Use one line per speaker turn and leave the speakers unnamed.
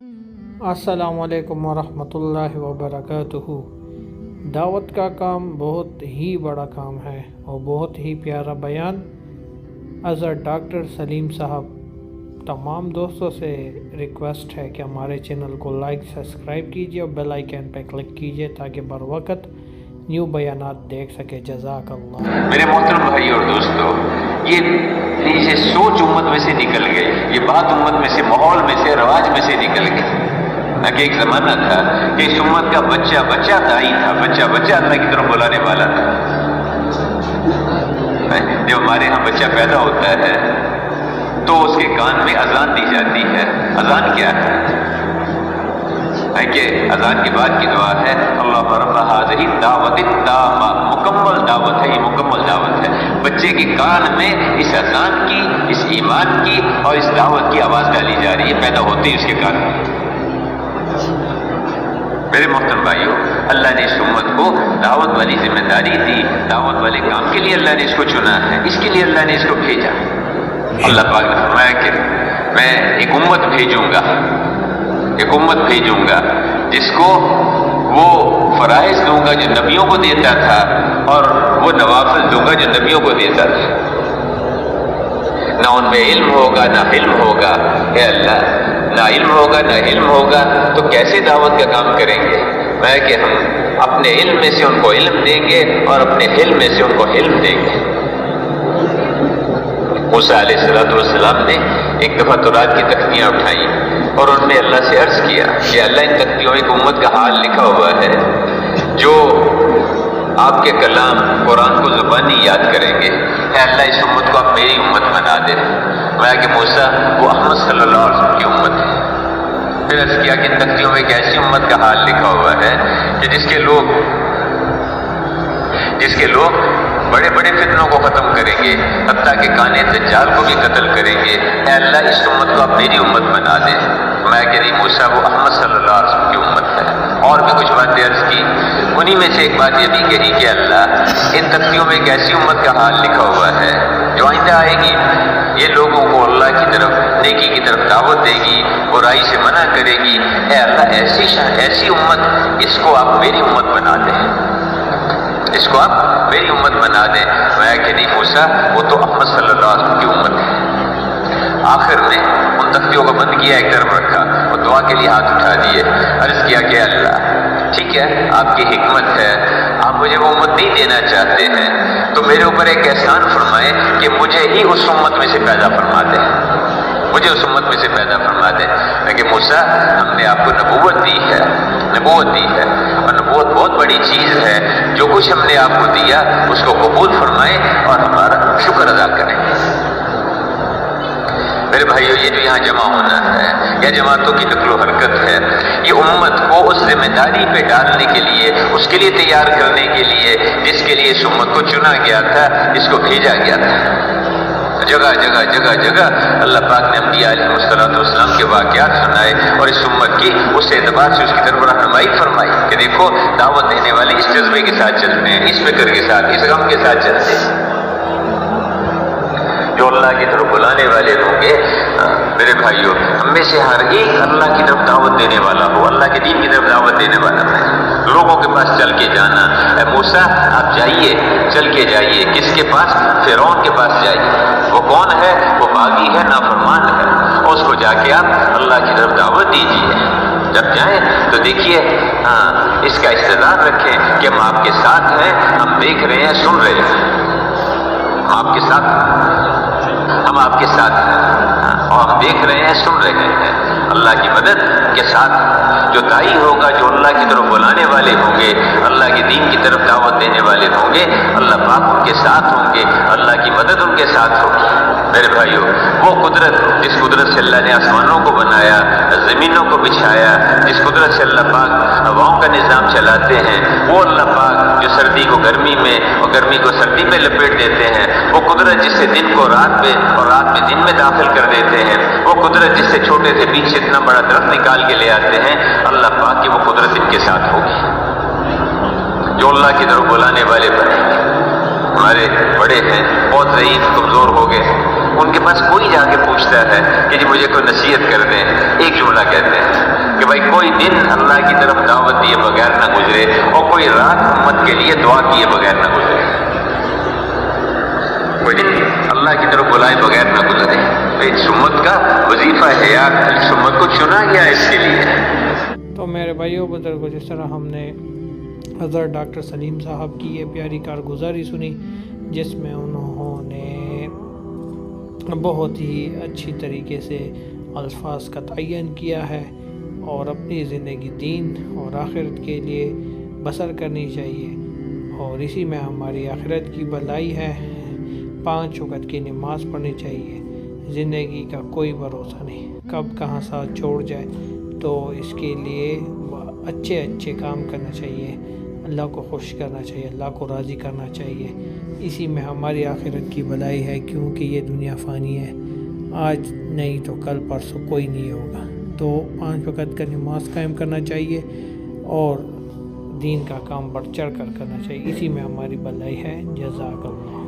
السلام علیکم ورحمۃ اللہ وبرکاتہ۔ دعوت کا کام بہت ہی بڑا کام ہے اور بہت ہی پیارا بیان حضرت ڈاکٹر سلیم صاحب۔ تمام دوستوں سے ریکویسٹ ہے کہ ہمارے چینل کو لائک سبسکرائب کیجیے اور بیل آئیکن پہ کلک کیجیے تاکہ بر وقت نیو بیانات دیکھ سکے۔ جزاک اللہ۔
میرے محترم بھائی اور دوستو، یہ سوچ امت میں سے نکل گئی، یہ بات امت میں سے، ماحول میں سے، رواج میں سے نکل گئی کہ ایک زمانہ تھا کہ اس امت کا بچہ دائی تھا، بچہ اللہ کی طرف بلانے والا تھا۔ جب ہمارے ہاں بچہ پیدا ہوتا ہے تو اس کے کان میں اذان دی جاتی ہے۔ اذان کیا ہے کہ اذان کے بعد کی دعا ہے اللہ رب ہذہ الدعوۃ التامہ، مکمل دعوت ہے، یہ مکمل دعوت ہے۔ بچے کے کان میں اس اذان کی، اس ایمان کی اور اس دعوت کی آواز ڈالی جا رہی ہے، پیدا ہوتی ہے اس کے کان میں۔ میرے محترم بھائیو، اللہ نے اس امت کو دعوت والی ذمہ داری دی، دعوت والے کام کے لیے اللہ نے اس کو چنا ہے، اس کے لیے اللہ نے اس کو بھیجا۔ اللہ پاک نے فرمایا کہ میں ایک امت بھیجوں گا جس کو وہ فرائض دوں گا جو نبیوں کو دیتا تھا اور وہ نوافل دوں گا جو نبیوں کو دیتا تھا۔ نہ ان میں علم ہوگا نہ حلم ہوگا، اے اللہ، نہ علم ہوگا نہ علم ہوگا تو کیسے دعوت کا کام کریں گے؟ میں کہ ہم اپنے علم میں سے ان کو علم دیں گے اور اپنے حلم میں سے ان کو حلم دیں گے۔ موسیٰ علیہ السلام نے ایک دفعہ تورات کی تختیاں اٹھائیں اور انہوں نے اللہ سے عرض کیا کہ اللہ، ان تختیوں میں ایک امت کا حال لکھا ہوا ہے جو آپ کے کلام قرآن کو زبانی یاد کریں گے، اے اللہ اس امت کو آپ میری امت بنا دے۔ میں کہ موسیٰ، وہ احمد صلی اللہ علیہ وسلم کی امت ہے۔ پھر عرض کیا کہ ان تختیوں میں ایک ایسی امت کا حال لکھا ہوا ہے کہ جس کے لوگ بڑے بڑے فتنوں کو ختم کریں گے، حتیٰ کہ کانے دجال کو بھی قتل کریں گے، اے اللہ اس امت کو آپ میری امت بنا دیں۔ میں کہ نہیں موسیٰ، وہ احمد صلی اللہ علیہ وسلم کی امت ہے۔ اور بھی کچھ باتیں عرض کی، انہی میں سے ایک بات یہ بھی کہی کہ اللہ، ان تختیوں میں ایک ایسی امت کا حال لکھا ہوا ہے جو آئندہ آئے گی، یہ لوگوں کو اللہ کی طرف، نیکی کی طرف دعوت دے گی، برائی سے منع کرے گی، اے اللہ ایسی امت، اس کو آپ میری امت بنا دیں، اس کو آپ میری امت بنا دیں۔ میں کہ نہیں موسیٰ، وہ تو احمد صلی اللہ علیہ وسلم کی امت ہے۔ آخر میں ان تختیوں کو بند کیا، ایک طرف رکھا اور دعا کے لیے ہاتھ اٹھا دیے، عرض کیا کہ اللہ ٹھیک ہے، آپ کی حکمت ہے، آپ مجھے وہ امت نہیں دینا چاہتے ہیں تو میرے اوپر ایک احسان فرمائے کہ مجھے ہی اس امت میں سے پیدا فرما دیں، مجھے اس امت میں سے پیدا فرما دیں۔ کہ موسیٰ، ہم نے آپ کو نبوت دی ہے اور نبوت بہت بڑی چیز ہے، جو کچھ ہم نے آپ کو دیا اس کو قبول فرمائیں اور ہمارا شکر ادا کریں۔ میرے بھائیو، یہ جو یہاں جمع ہونا ہے یا جماعتوں کی نقل و حرکت ہے، یہ امت کو اس ذمہ داری پہ ڈالنے کے لیے، اس کے لیے تیار کرنے کے لیے جس کے لیے اس امت کو چنا گیا تھا، اس کو بھیجا گیا تھا۔ جگہ اللہ پاک نے انبیاء علیہ السلام کے واقعات سنائے اور اس امت کی اس اعتبار سے اس کی طرف رہنمائی فرمائی کہ دیکھو، دعوت دینے والے اس جذبے کے ساتھ چلتے ہیں، اس فکر کے ساتھ، اس غم کے ساتھ چلتے ہیں۔ جو اللہ کی طرف بلانے والے ہوں گے، میرے بھائیوں، ہم میں سے ہر ایک اللہ کی طرف دعوت دینے والا ہو، اللہ کے دین کی طرف دعوت دینے والا ہے۔ لوگوں کے پاس چل کے جانا، اے موسیٰ آپ جائیے، چل کے جائیے، کس کے پاس؟ فرعون کے پاس جائیے۔ وہ کون ہے؟ وہ باغی ہے، نافرمان ہے، اور اس کو جا کے آپ اللہ کی طرف دعوت دیجیے۔ جب جائیں تو دیکھیے، اس کا استعداد رکھیں کہ ہم آپ کے ساتھ ہیں، ہم دیکھ رہے ہیں، سن رہے ہیں، ہم آپ کے ساتھ ہیں اور ہم دیکھ رہے ہیں، سن رہے ہیں۔ اللہ کی مدد کے ساتھ جو دائی ہوگا، جو اللہ کی طرف بلانے والے ہوں گے، اللہ کے دین کی طرف دعوت دینے والے ہوں گے، اللہ پاک ان کے ساتھ ہوں گے، اللہ کی مدد ان کے ساتھ ہوگی۔ میرے بھائیو، وہ قدرت جس قدرت سے اللہ نے آسمانوں کو بنایا، زمینوں کو بچھایا، جس قدرت سے اللہ پاک ہواؤں کا نظام چلاتے ہیں، وہ اللہ پاک جو سردی کو گرمی میں اور گرمی کو سردی میں لپیٹ دیتے ہیں، وہ قدرت جس سے دن کو رات میں اور رات میں دن میں داخل کر دیتے ہیں، وہ قدرت جس سے چھوٹے سے بیچ سے اتنا بڑا درخت نکال کے لے آتے ہیں، اللہ پاک کی وہ قدرت ان کے ساتھ ہوگی۔ جو اللہ کی طرف بلانے والے بنے گے۔ ہمارے بڑے ہیں، بہت ضعیف کمزور ہو گئے، ان کے پاس کوئی جا کے پوچھتا ہے کہ جی مجھے کوئی نصیحت کر دیں، ایک جملہ کہتے ہیں کہ بھائی کوئی دن اللہ کی طرف دعوت دیے بغیر نہ گزرے اور کوئی رات امت کے لیے دعا کیے بغیر نہ گزرے، کوئی دن اللہ کی طرف بلائے بغیر نہ گزرے۔ اس امت کا وظیفہ حیات اس امت کو چنا گیا اس کے لیے۔
تو میرے بھائیوں بزرگوں، جس طرح ہم نے حضرت ڈاکٹر سلیم صاحب کی یہ پیاری کارگزاری سنی، جس میں انہوں نے بہت ہی اچھی طریقے سے الفاظ کا تعین کیا ہے اور اپنی زندگی دین اور آخرت کے لیے بسر کرنی چاہیے، اور اسی میں ہماری آخرت کی بھلائی ہے۔ 5 وقت کی نماز پڑھنی چاہیے۔ زندگی کا کوئی بھروسہ نہیں، کب کہاں ساتھ چھوڑ جائے، تو اس کے لیے اچھے کام کرنا چاہیے، اللہ کو خوش کرنا چاہیے، اللہ کو راضی کرنا چاہیے۔ اسی میں ہماری آخرت کی بھلائی ہے، کیونکہ یہ دنیا فانی ہے، آج نہیں تو کل پرسوں کوئی نہیں ہوگا۔ تو 5 وقت کا نماز قائم کرنا چاہیے اور دین کا کام بڑھ چڑھ کر کرنا چاہیے، اسی میں ہماری بھلائی ہے۔ جزاک اللہ۔